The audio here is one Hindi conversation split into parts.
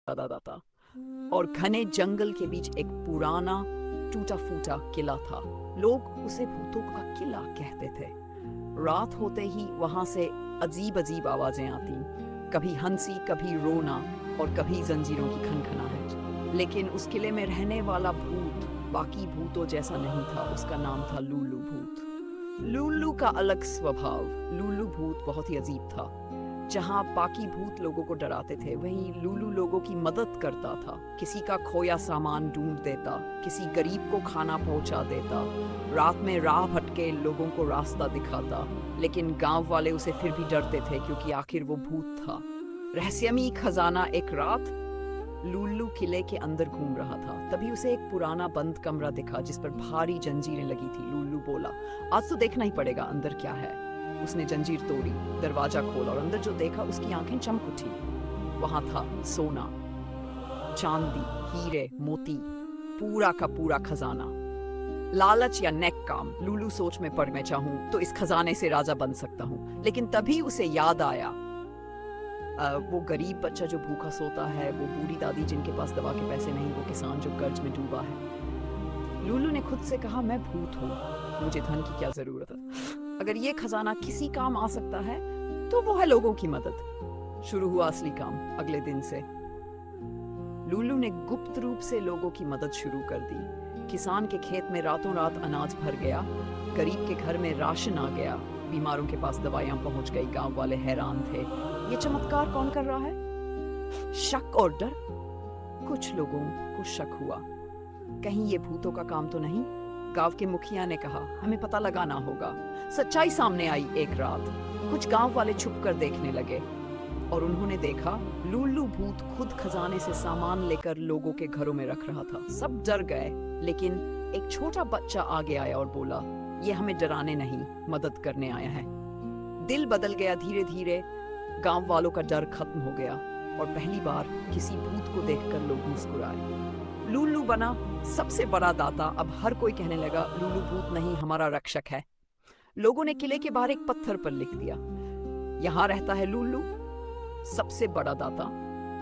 दादा था और घने जंगल के बीच एक पुराना टूटा फूटा किला था। लोग उसे भूतों का किला कहते थे। रात होते ही वहां से अजीब अजीब आवाजें आती, कभी हंसी, कभी रोना और कभी जंजीरों की खनखनाहट। लेकिन उस किले में रहने वाला भूत बाकी भूतों जैसा नहीं था। उसका नाम था लुल्लू भूत। लुल्लू का अलग स्वभाव। लुल्लू भूत बहुत ही अजीब था। जहाँ बाकी भूत लोगों को डराते थे, वहीं लुल्लू लोगों की मदद करता था। किसी का खोया सामान ढूंढ देता, किसी गरीब को खाना पहुंचा देता, रात में राह भटके लोगों को रास्ता दिखाता। लेकिन गांव वाले उसे फिर भी डरते थे, क्योंकि आखिर वो भूत था। रहस्यमयी खजाना। एक रात लुल्लू किले के अंदर घूम रहा था, तभी उसे एक पुराना बंद कमरा दिखा जिस पर भारी जंजीरें लगी थी। लुल्लू बोला, आज तो देखना ही पड़ेगा अंदर क्या है। उसने जंजीर तोड़ी, दरवाजा खोला और अंदर जो देखा उसकी आंखें चमक उठी। वहां था सोना, चांदी, हीरे, मोती, पूरा का पूरा खजाना। लालच या नेक काम। लुल्लू सोच में पड़, मैं चाहूं तो इस खजाने से राजा बन सकता हूं। लेकिन तभी उसे याद आया, वो गरीब बच्चा जो भूखा सोता है, वो बूढ़ी दादी जिनके पास दवा के पैसे नहीं, वो किसान जो कर्ज में डूबा है। लुल्लू ने खुद से कहा, मैं भूत हूँ, मुझे धन की क्या जरूरत है। अगर ये खजाना किसी काम आ सकता है तो वो है लोगों की मदद। शुरू हुआ असली काम। अगले दिन से लुल्लू ने गुप्त रूप से लोगों की मदद शुरू कर दी। किसान के खेत में रातों रात अनाज भर गया, गरीब के घर में राशन आ गया, बीमारों के पास दवाइयां पहुंच गई। गांव वाले हैरान थे, ये चमत्कार कौन कर रहा है। शक और डर। कुछ लोगों को शक हुआ, कहीं ये भूतों का काम तो नहीं। गांव के मुखिया ने कहा, हमें पता लगाना होगा। सच्चाई सामने आई। एक रात कुछ गांव वाले छुप कर देखने लगे और उन्होंने देखा लुल्लू भूत खुद खजाने से सामान लेकर लोगों के घरों में रख रहा था। सब डर गए, लेकिन एक छोटा बच्चा आगे आया और बोला, ये हमें डराने नहीं, मदद करने आया है। दिल बदल गया। धीरे धीरे गांव वालों का डर खत्म हो गया और पहली बार किसी भूत को देखकर लोग मुस्कुराए। लुल्लू बना सबसे बड़ा दाता। अब हर कोई कहने लगा, लुल्लू भूत नहीं, हमारा रक्षक है। लोगों ने किले के बाहर एक पत्थर पर लिख दिया, यहाँ रहता है लुल्लू, सबसे बड़ा दाता।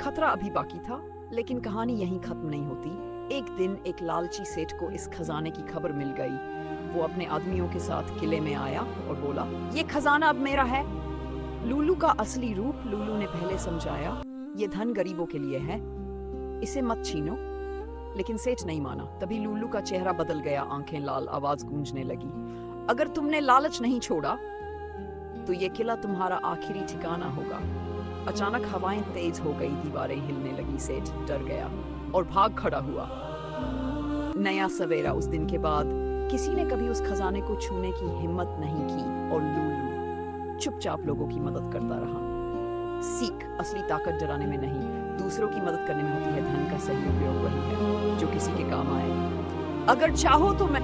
खतरा अभी बाकी था, लेकिन कहानी यहीं खत्म नहीं होती। एक दिन एक लालची सेठ को इस खजाने की खबर मिल गई। वो अपने आदमियों के साथ किले में आया और बोला, ये खजाना अब मेरा है। लुल्लू का असली रूप लुल्लू ने पहले समझाया, ये धन गरीबों के लिए है, इसे मत छीनो। लेकिन सेठ नहीं माना। तभी लुल्लू का चेहरा बदल गया, आंखें लाल, आवाज गूंजने लगी, अगर तुमने लालच नहीं छोड़ा तो ये किला तुम्हारा आखिरी ठिकाना होगा। अचानक हवाएं तेज हो गई, दीवारें हिलने लगी। सेठ डर गया और भाग खड़ा हुआ। नया सवेरा। उस दिन के बाद किसी ने कभी उस खजाने को छूने की हिम्मत नहीं की और लुल्लू चुपचाप लोगों की मदद करता रहा। सीख, असली ताकत डराने में नहीं, दूसरों की मदद करने में होती है। धन का सही उपयोग वही है जो किसी के काम आए। अगर चाहो तो मैं